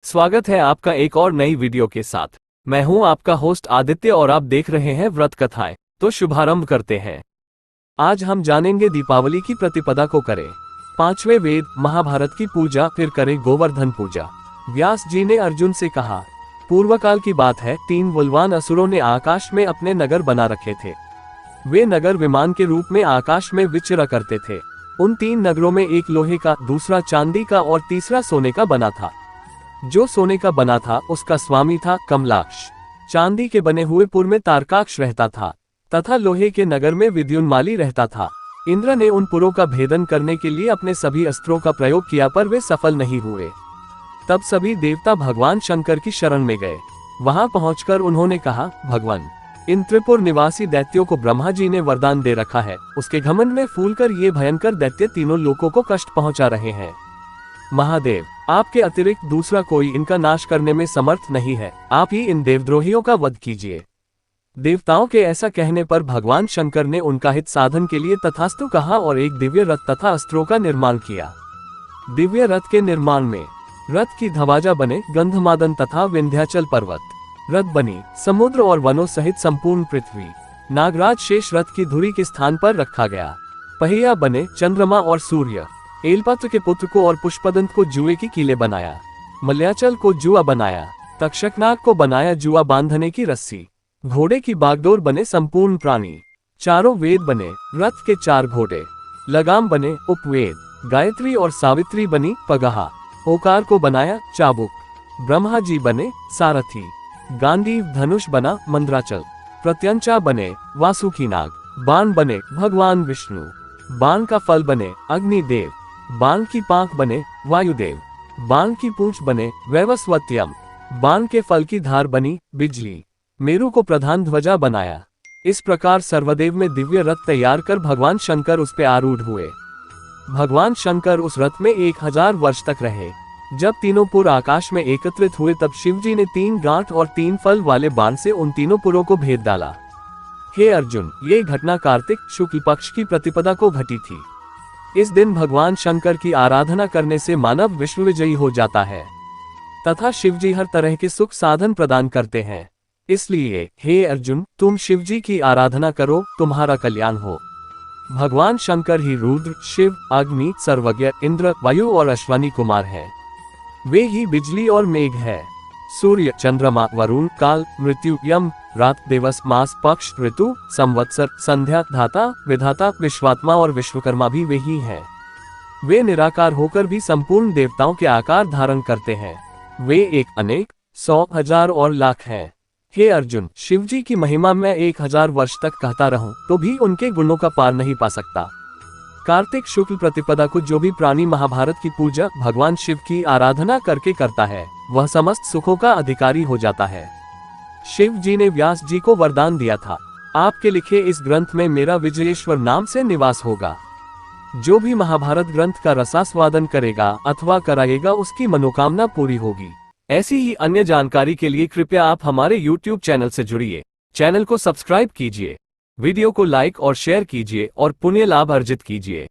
स्वागत है आपका एक और नई वीडियो के साथ। मैं हूं आपका होस्ट आदित्य और आप देख रहे हैं व्रत कथाएं। तो शुभारंभ करते हैं। आज हम जानेंगे दीपावली की प्रतिपदा को करें पांचवें वेद महाभारत की पूजा, फिर करें गोवर्धन पूजा। व्यास जी ने अर्जुन से कहा, पूर्व काल की बात है, 3 बलवान असुरों ने आकाश में अपने नगर बना रखे थे। वे नगर विमान के रूप में आकाश में विचरा करते थे। उन 3 नगरों में एक लोहे का, दूसरा चांदी का और तीसरा सोने का बना था। जो सोने का बना था उसका स्वामी था कमलाक्ष। चांदी के बने हुए पुर में तारकाक्ष रहता था तथा लोहे के नगर में विद्युन्माली रहता था। इंद्र ने उन पुरों का भेदन करने के लिए अपने सभी अस्त्रों का प्रयोग किया, पर वे सफल नहीं हुए। तब सभी देवता भगवान शंकर की शरण में गए। वहां पहुंचकर उन्होंने कहा, भगवान, इन त्रिपुर निवासी दैत्यों को ब्रह्मा जी ने वरदान दे रखा है। उसके घमंड में फूलकर ये भयंकर दैत्य तीनों लोकों को कष्ट पहुंचा रहे हैं। महादेव, आपके अतिरिक्त दूसरा कोई इनका नाश करने में समर्थ नहीं है। आप ही इन देवद्रोहियों का वध कीजिए। देवताओं के ऐसा कहने पर भगवान शंकर ने उनका हित साधन के लिए तथास्तु कहा और एक दिव्य रथ तथा अस्त्रों का निर्माण किया। दिव्य रथ के निर्माण में रथ की ध्वजा बने गंधमादन तथा विंध्याचल पर्वत, रथ बनी समुद्र और वनों सहित संपूर्ण पृथ्वी। नागराज शेष रथ की धुरी के स्थान पर रखा गया। पहिया बने चंद्रमा और सूर्य। एलपत्र के पुत्र को और पुष्पदंत को जुए की कीले बनाया। मलयाचल को जुआ बनाया। तक्षकनाग को बनाया जुआ बांधने की रस्सी। घोड़े की बागडोर बने संपूर्ण प्राणी। चारों वेद बने रथ के 4 घोड़े। लगाम बने उपवेद। गायत्री और सावित्री बनी पगहा। ओकार को बनाया चाबुक। ब्रह्मा जी बने सारथी। गांडीव धनुष बना मंद्राचल। प्रत्यंचा बने वासुकीनाग। बाण बने भगवान विष्णु। बाण का फल बने अग्निदेव। बाण की पांख बने वायुदेव। बाण की पूंछ बने वैवस्वत्यम। बाण के फल की धार बनी बिजली। मेरु को प्रधान ध्वजा बनाया। इस प्रकार सर्वदेव में दिव्य रथ तैयार कर भगवान शंकर उस पे आरूढ़ हुए। भगवान शंकर उस रथ में 1000 वर्ष तक रहे। जब तीनों पुर आकाश में एकत्रित हुए तब शिवजी ने 3 गांठ और 3 फल वाले बाण से उन तीनों पुरों को भेद डाला। हे अर्जुन, ये घटना कार्तिक शुक्ल पक्ष की प्रतिपदा को घटी थी। इस दिन भगवान शंकर की आराधना करने से मानव विश्व विजयी हो जाता है तथा शिवजी हर तरह के सुख साधन प्रदान करते हैं। इसलिए हे अर्जुन, तुम शिवजी की आराधना करो, तुम्हारा कल्याण हो। भगवान शंकर ही रुद्र, शिव, अग्नि, सर्वज्ञ, इंद्र, वायु और अश्वनी कुमार हैं। वे ही बिजली और मेघ है। सूर्य, चंद्रमा, वरुण, काल, मृत्यु, यम, रात, दिवस, मास, पक्ष, ऋतु, संवत्सर, संध्या, धाता, विधाता, विश्वात्मा और विश्वकर्मा भी वे ही हैं। वे निराकार होकर भी संपूर्ण देवताओं के आकार धारण करते हैं। वे एक, अनेक, 100, 1000 और लाख हैं। हे अर्जुन, शिवजी की महिमा मैं 1000 वर्ष तक कहता रहूं तो भी उनके गुणों का पार नहीं पा सकता। कार्तिक शुक्ल प्रतिपदा को जो भी प्राणी महाभारत की पूजा भगवान शिव की आराधना करके करता है, वह समस्त सुखों का अधिकारी हो जाता है। शिव जी ने व्यास जी को वरदान दिया था, आपके लिखे इस ग्रंथ में मेरा विजयेश्वर नाम से निवास होगा। जो भी महाभारत ग्रंथ का रसास्वादन करेगा अथवा कराएगा उसकी मनोकामना पूरी होगी। ऐसी ही अन्य जानकारी के लिए कृपया आप हमारे YouTube चैनल से जुड़िए। चैनल को सब्सक्राइब कीजिए, वीडियो को लाइक और शेयर कीजिए और पुण्य लाभ अर्जित कीजिए।